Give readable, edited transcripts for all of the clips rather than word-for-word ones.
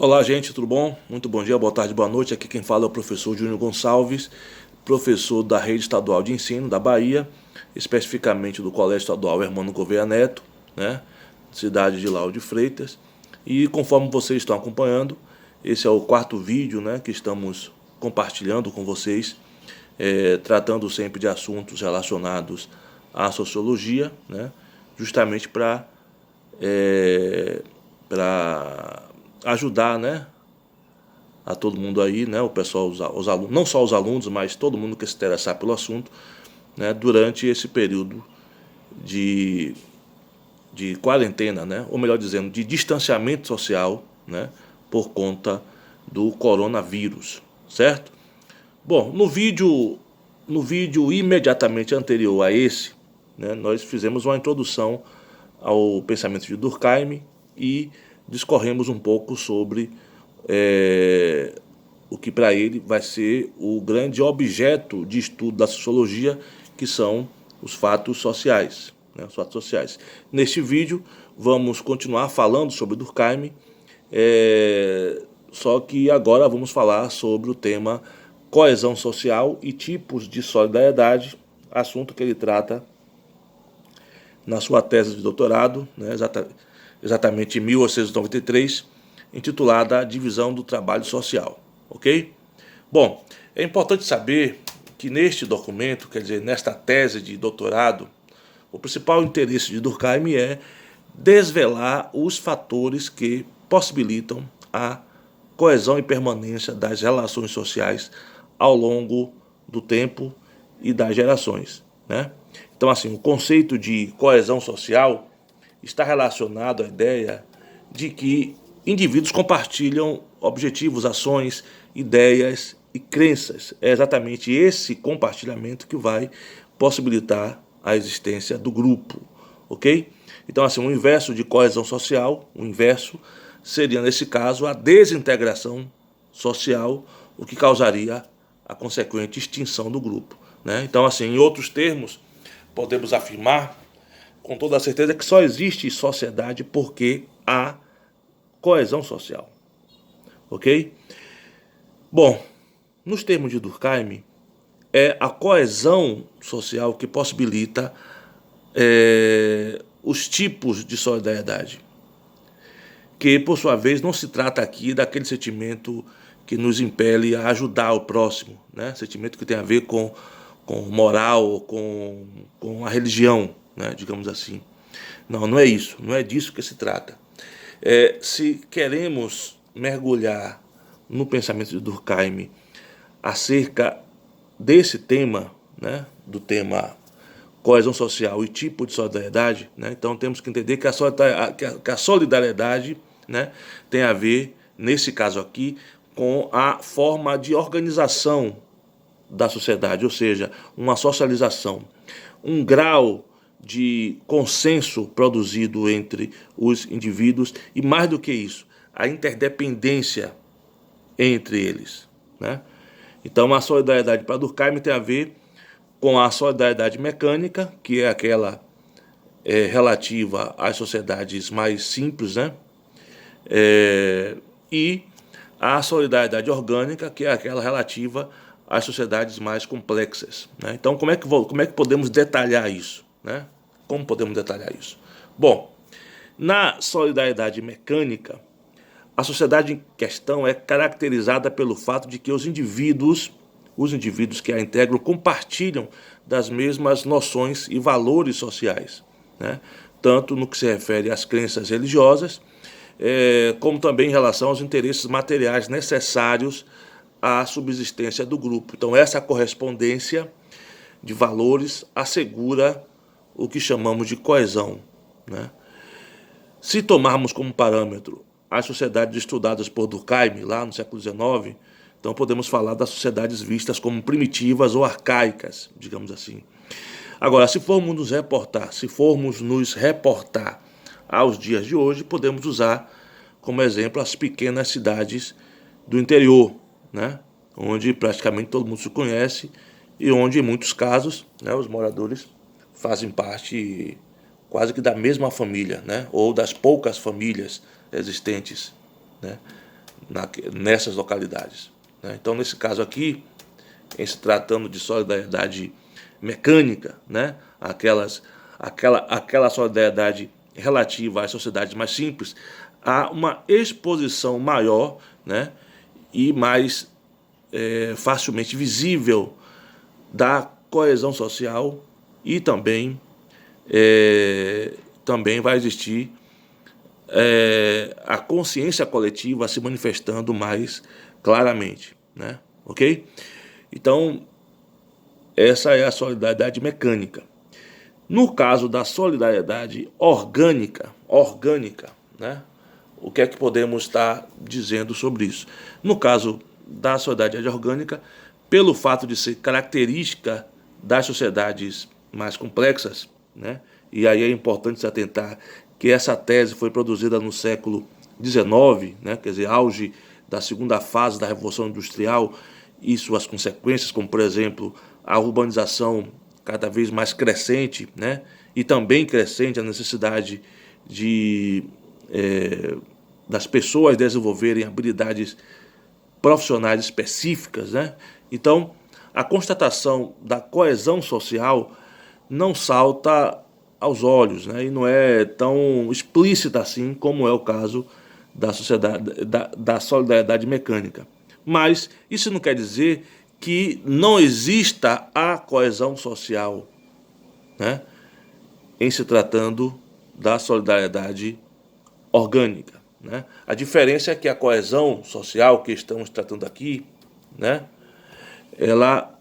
Olá, gente, tudo bom? Muito bom dia, boa tarde, boa noite. Aqui quem fala é o professor Júnior Gonçalves, professor da Rede Estadual de Ensino da Bahia, especificamente do Colégio Estadual Hermano Gouveia Neto, né, cidade de Lauro de Freitas. E conforme vocês estão acompanhando, esse é o quarto vídeo, né, que estamos compartilhando com vocês, tratando sempre de assuntos relacionados à sociologia, né, justamente para ajudar, né, a todo mundo aí, né, o pessoal, os alunos, não só os alunos, mas todo mundo que se interessar pelo assunto, né, durante esse período de, de quarentena, né, ou melhor dizendo, de distanciamento social, né, por conta do coronavírus, certo? Bom, no vídeo imediatamente anterior a esse, né, nós fizemos uma introdução ao pensamento de Durkheim e discorremos um pouco sobre o que para ele vai ser o grande objeto de estudo da sociologia, que são os fatos sociais. Né, os fatos sociais. Neste vídeo, vamos continuar falando sobre Durkheim, só que agora vamos falar sobre o tema coesão social e tipos de solidariedade, assunto que ele trata na sua tese de doutorado, né, exatamente em 1893, intitulada A Divisão do Trabalho Social. Ok? Bom, é importante saber que neste documento, quer dizer, nesta tese de doutorado, o principal interesse de Durkheim é desvelar os fatores que possibilitam a coesão e permanência das relações sociais ao longo do tempo e das gerações, né? Então, assim, o conceito de coesão social está relacionado à ideia de que indivíduos compartilham objetivos, ações, ideias e crenças. É exatamente esse compartilhamento que vai possibilitar a existência do grupo, ok? Então, assim, o inverso de coesão social, o inverso seria, nesse caso, a desintegração social, o que causaria a consequente extinção do grupo, né? Então, assim, em outros termos, podemos afirmar com toda a certeza que só existe sociedade porque há coesão social, ok? Bom, nos termos de Durkheim, é a coesão social que possibilita os tipos de solidariedade, que por sua vez não se trata aqui daquele sentimento que nos impele a ajudar o próximo, né? Sentimento que tem a ver com moral, com a religião, né? Digamos assim. Não, não é isso, não é disso que se trata. Se queremos mergulhar no pensamento de Durkheim acerca desse tema, né, do tema coesão social e tipo de solidariedade, né, então temos que entender que a solidariedade, né, tem a ver, nesse caso aqui, com a forma de organização da sociedade, ou seja, uma socialização, um grau de consenso produzido entre os indivíduos e, mais do que isso, a interdependência entre eles, né? Então, a solidariedade para Durkheim tem a ver com a solidariedade mecânica, que é aquela relativa às sociedades mais simples, né? E a solidariedade orgânica, que é aquela relativa às sociedades mais complexas, né? Então, como é que podemos detalhar isso, né? Como podemos detalhar isso? Bom, na solidariedade mecânica, a sociedade em questão é caracterizada pelo fato de que os indivíduos que a integram compartilham das mesmas noções e valores sociais, né? Tanto no que se refere às crenças religiosas, como também em relação aos interesses materiais necessários à subsistência do grupo. Então, essa correspondência de valores assegura o que chamamos de coesão, né? Se tomarmos como parâmetro as sociedades estudadas por Durkheim, lá no século XIX, então podemos falar das sociedades vistas como primitivas ou arcaicas, digamos assim. Agora, se formos nos reportar aos dias de hoje, podemos usar como exemplo as pequenas cidades do interior, né? Onde praticamente todo mundo se conhece e onde, em muitos casos, né, os moradores fazem parte quase que da mesma família, né? Ou das poucas famílias existentes, né, nessas localidades, né? Então, nesse caso aqui, em se tratando de solidariedade mecânica, né? Aquela solidariedade relativa às sociedades mais simples, há uma exposição maior, né? E mais facilmente visível da coesão social, e também vai existir a consciência coletiva se manifestando mais claramente, né? Ok? Então, essa é a solidariedade mecânica. No caso da solidariedade orgânica, né? O que é que podemos estar dizendo sobre isso? No caso da solidariedade orgânica, pelo fato de ser característica das sociedades mais complexas, né? E aí é importante se atentar que essa tese foi produzida no século XIX, né? Quer dizer, auge da segunda fase da Revolução Industrial e suas consequências, como, por exemplo, a urbanização cada vez mais crescente, né? E também crescente a necessidade das pessoas desenvolverem habilidades profissionais específicas, né? Então, a constatação da coesão social não salta aos olhos, né? E não é tão explícita assim como é o caso da sociedade, da solidariedade mecânica. Mas isso não quer dizer que não exista a coesão social, né? Em se tratando da solidariedade orgânica, né? A diferença é que a coesão social que estamos tratando aqui, né, ela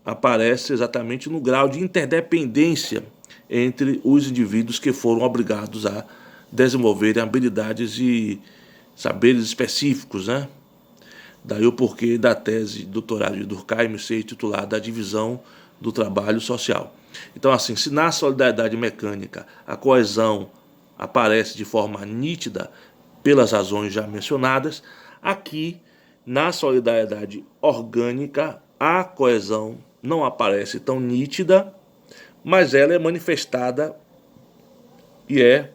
aparece exatamente no grau de interdependência entre os indivíduos que foram obrigados a desenvolverem habilidades e saberes específicos, né? Daí o porquê da tese de doutorado de Durkheim ser titulada A Divisão do Trabalho Social. Então, assim, se na solidariedade mecânica a coesão aparece de forma nítida pelas razões já mencionadas, aqui na solidariedade orgânica a coesão não aparece tão nítida, mas ela é manifestada e é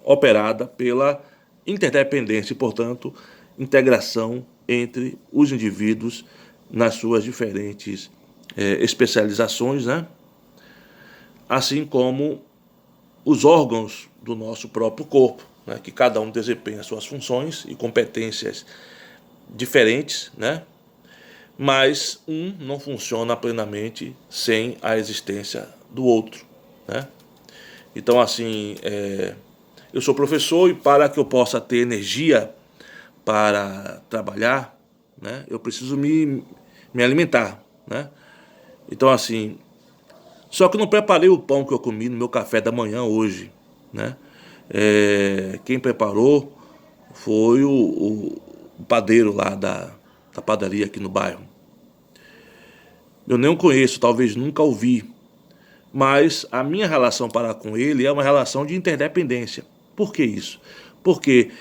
operada pela interdependência e, portanto, integração entre os indivíduos nas suas diferentes especializações, né? Assim como os órgãos do nosso próprio corpo, né? Que cada um desempenha suas funções e competências diferentes, né? Mas um não funciona plenamente sem a existência do outro, né? Então, assim, eu sou professor e para que eu possa ter energia para trabalhar, né, eu preciso me alimentar, né? Então, assim, só que eu não preparei o pão que eu comi no meu café da manhã hoje, né? Quem preparou foi o padeiro lá da padaria aqui no bairro. Eu nem o conheço, talvez nunca ouvi, mas a minha relação para com ele é uma relação de interdependência. Por que isso? Porque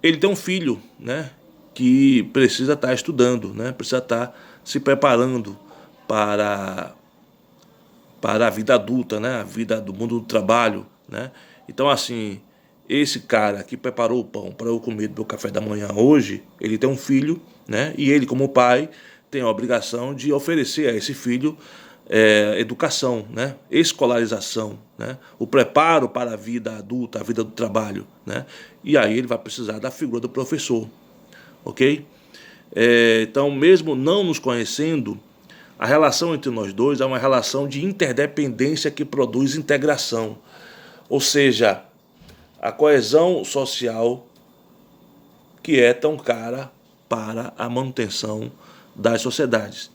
ele tem um filho, né, que precisa estar estudando, né, precisa estar se preparando para a vida adulta, né, a vida do mundo do trabalho, né? Então, assim, esse cara que preparou o pão para eu comer do meu café da manhã hoje, ele tem um filho, né, e ele, como pai, tem a obrigação de oferecer a esse filho educação, né, escolarização, né, o preparo para a vida adulta, a vida do trabalho, né, e aí ele vai precisar da figura do professor, ok? Então, mesmo não nos conhecendo, a relação entre nós dois é uma relação de interdependência que produz integração, ou seja, a coesão social que é tão cara para a manutenção das sociedades.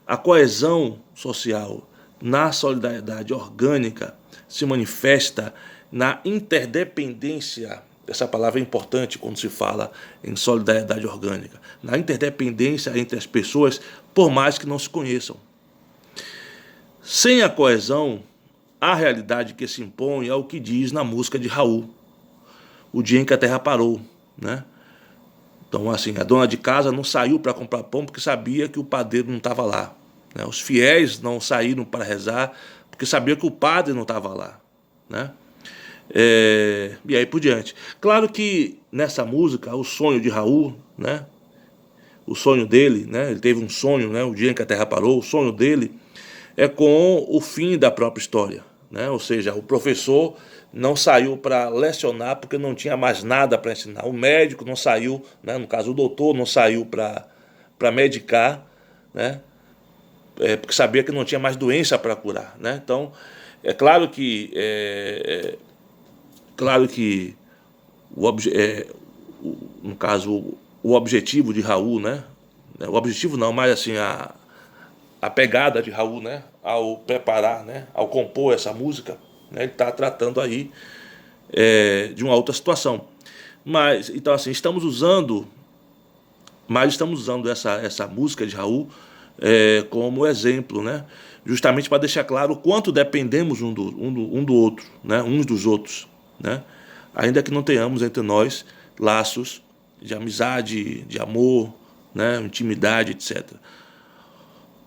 A coesão social na solidariedade orgânica se manifesta na interdependência. Essa palavra é importante quando se fala em solidariedade orgânica. Na interdependência entre as pessoas, por mais que não se conheçam. Sem a coesão, a realidade que se impõe é o que diz na música de Raul, O Dia em que a Terra Parou, né? Então, assim, a dona de casa não saiu para comprar pão porque sabia que o padeiro não estava lá, né? Os fiéis não saíram para rezar porque sabiam que o padre não estava lá, né? E aí por diante. Claro que nessa música, o sonho de Raul, né? O sonho dele, né? Ele teve um sonho, né? O dia em que a Terra parou, o sonho dele é com o fim da própria história, né? Ou seja, o professor não saiu para lecionar porque não tinha mais nada para ensinar. O médico não saiu, né? No caso o doutor não saiu para medicar, né? Porque sabia que não tinha mais doença para curar, né? Então é claro que no caso o objetivo de Raul, né? O objetivo não, mas assim a pegada de Raul, né, ao preparar, né, ao compor essa música, né, ele está tratando aí de uma outra situação. Mas então assim estamos usando essa música de Raul como exemplo, né, justamente para deixar claro o quanto dependemos um do outro, né, uns dos outros, né, ainda que não tenhamos entre nós laços de amizade, de amor, né, intimidade, etc.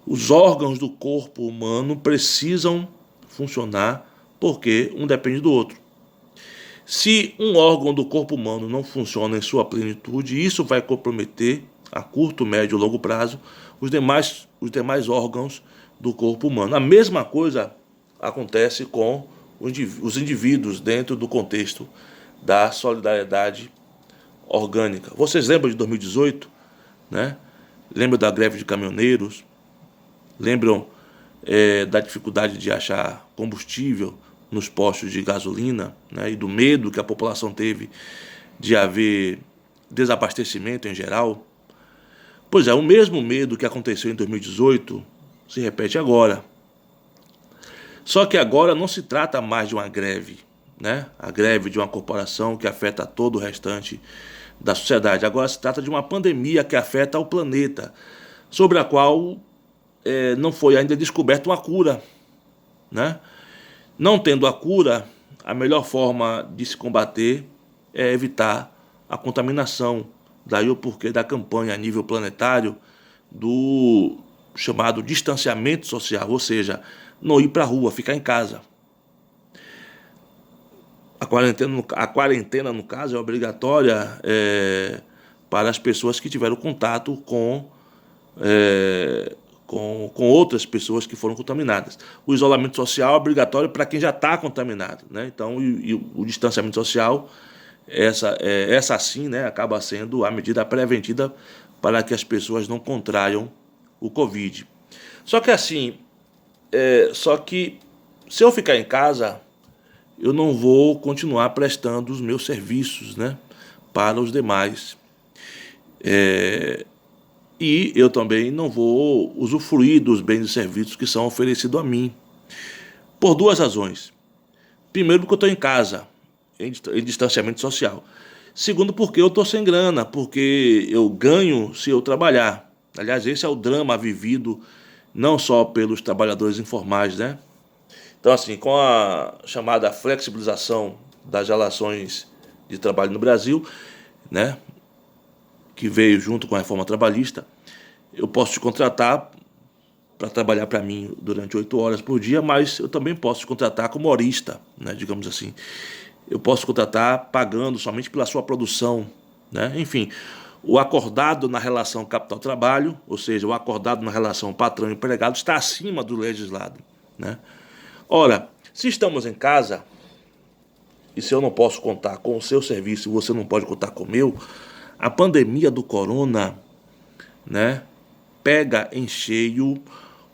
Os órgãos do corpo humano precisam funcionar porque um depende do outro. Se um órgão do corpo humano não funciona em sua plenitude, isso vai comprometer a curto, médio e longo prazo os demais órgãos do corpo humano. A mesma coisa acontece com os indivíduos dentro do contexto da solidariedade orgânica. Vocês lembram de 2018, né? Lembram da greve de caminhoneiros? Lembram da dificuldade de achar combustível nos postos de gasolina, né, e do medo que a população teve de haver desabastecimento em geral? Pois é, o mesmo medo que aconteceu em 2018 se repete agora. Só que agora não se trata mais de uma greve, né? A greve de uma corporação que afeta todo o restante da sociedade. Agora se trata de uma pandemia que afeta o planeta, sobre a qual não foi ainda descoberta uma cura, né? Não tendo a cura, a melhor forma de se combater é evitar a contaminação. Daí o porquê da campanha a nível planetário do chamado distanciamento social, ou seja, não ir para a rua, ficar em casa. A quarentena, no caso, é obrigatória para as pessoas que tiveram contato com outras pessoas que foram contaminadas. O isolamento social é obrigatório para quem já está contaminado, né? Então, o distanciamento social, essa sim, né, acaba sendo a medida preventiva para que as pessoas não contraiam o Covid. Só que assim, se eu ficar em casa, eu não vou continuar prestando os meus serviços, né, para os demais. E eu também não vou usufruir dos bens e serviços que são oferecidos a mim. Por duas razões. Primeiro, porque eu estou em casa, em distanciamento social. Segundo, porque eu estou sem grana, porque eu ganho se eu trabalhar. Aliás, esse é o drama vivido não só pelos trabalhadores informais, né? Então, assim, com a chamada flexibilização das relações de trabalho no Brasil, né, que veio junto com a reforma trabalhista, eu posso te contratar para trabalhar para mim durante 8 horas por dia, mas eu também posso te contratar como horista, né, digamos assim. Eu posso te contratar pagando somente pela sua produção, né? Enfim, o acordado na relação capital-trabalho, ou seja, o acordado na relação patrão-empregado, está acima do legislado, né? Ora, se estamos em casa, e se eu não posso contar com o seu serviço e você não pode contar com o meu, a pandemia do corona, né, pega em cheio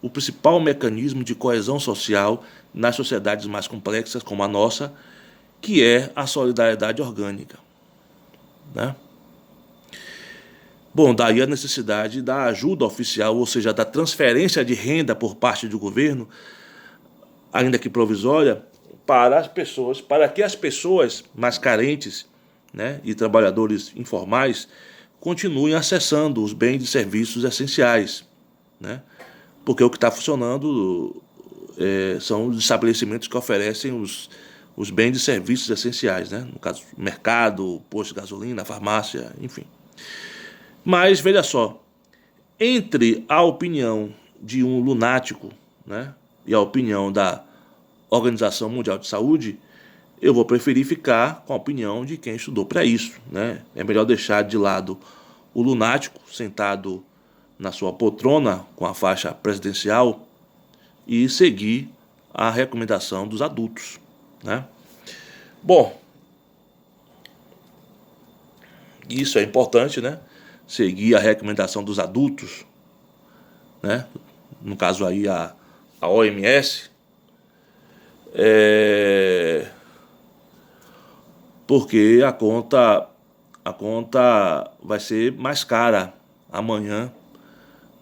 o principal mecanismo de coesão social nas sociedades mais complexas, como a nossa, que é a solidariedade orgânica, né? Bom, daí a necessidade da ajuda oficial, ou seja, da transferência de renda por parte do governo, ainda que provisória, para que as pessoas mais carentes, né, e trabalhadores informais continuem acessando os bens e serviços essenciais, né? Porque o que está funcionando são os estabelecimentos que oferecem os bens e serviços essenciais, né? No caso, mercado, posto de gasolina, farmácia, enfim. Mas, veja só, entre a opinião de um lunático, né, e a opinião da Organização Mundial de Saúde, eu vou preferir ficar com a opinião de quem estudou para isso, né? É melhor deixar de lado o lunático sentado na sua poltrona com a faixa presidencial e seguir a recomendação dos adultos, né? Bom, isso é importante, né? Seguir a recomendação dos adultos, né? No caso aí a OMS, porque a conta vai ser mais cara amanhã,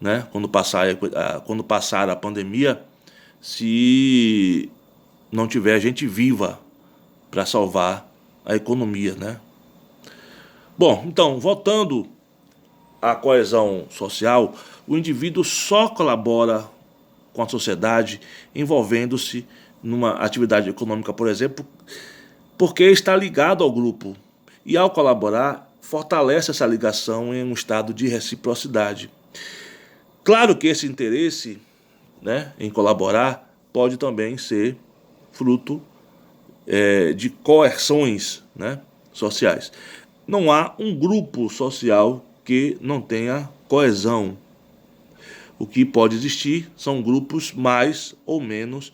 né? Quando passar a pandemia, se não tiver gente viva para salvar a economia, né? Bom, então, voltando à coesão social, o indivíduo só colabora com a sociedade envolvendo-se numa atividade econômica, por exemplo, porque está ligado ao grupo. E ao colaborar, fortalece essa ligação em um estado de reciprocidade. Claro que esse interesse, né, em colaborar pode também ser fruto de coerções, né, sociais. Não há um grupo social que não tenha coesão. O que pode existir são grupos mais ou menos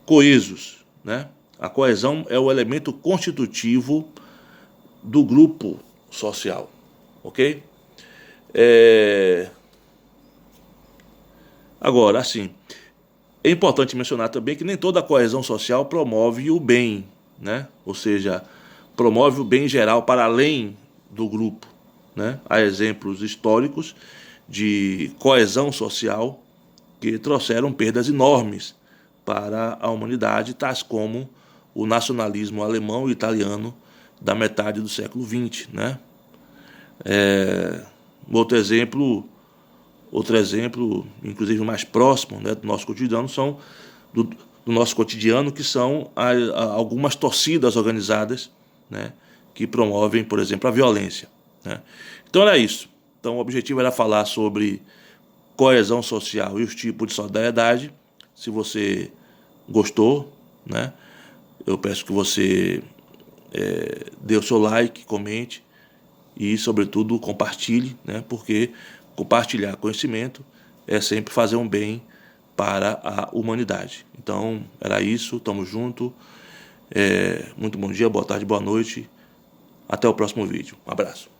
coesos, né? A coesão é o elemento constitutivo do grupo social, ok? Agora, assim, é importante mencionar também que nem toda a coesão social promove o bem, né? Ou seja, promove o bem geral para além do grupo, né? Há exemplos históricos de coesão social que trouxeram perdas enormes para a humanidade, tais como o nacionalismo alemão e italiano da metade do século XX, né? Outro exemplo, inclusive mais próximo, né, do nosso cotidiano, que são algumas torcidas organizadas, né, que promovem, por exemplo, a violência, né? Então era isso. Então o objetivo era falar sobre coesão social e os tipos de solidariedade. Se você gostou, né, eu peço que você dê o seu like, comente e, sobretudo, compartilhe, né, porque compartilhar conhecimento é sempre fazer um bem para a humanidade. Então, era isso, tamo junto. Muito bom dia, boa tarde, boa noite. Até o próximo vídeo. Um abraço.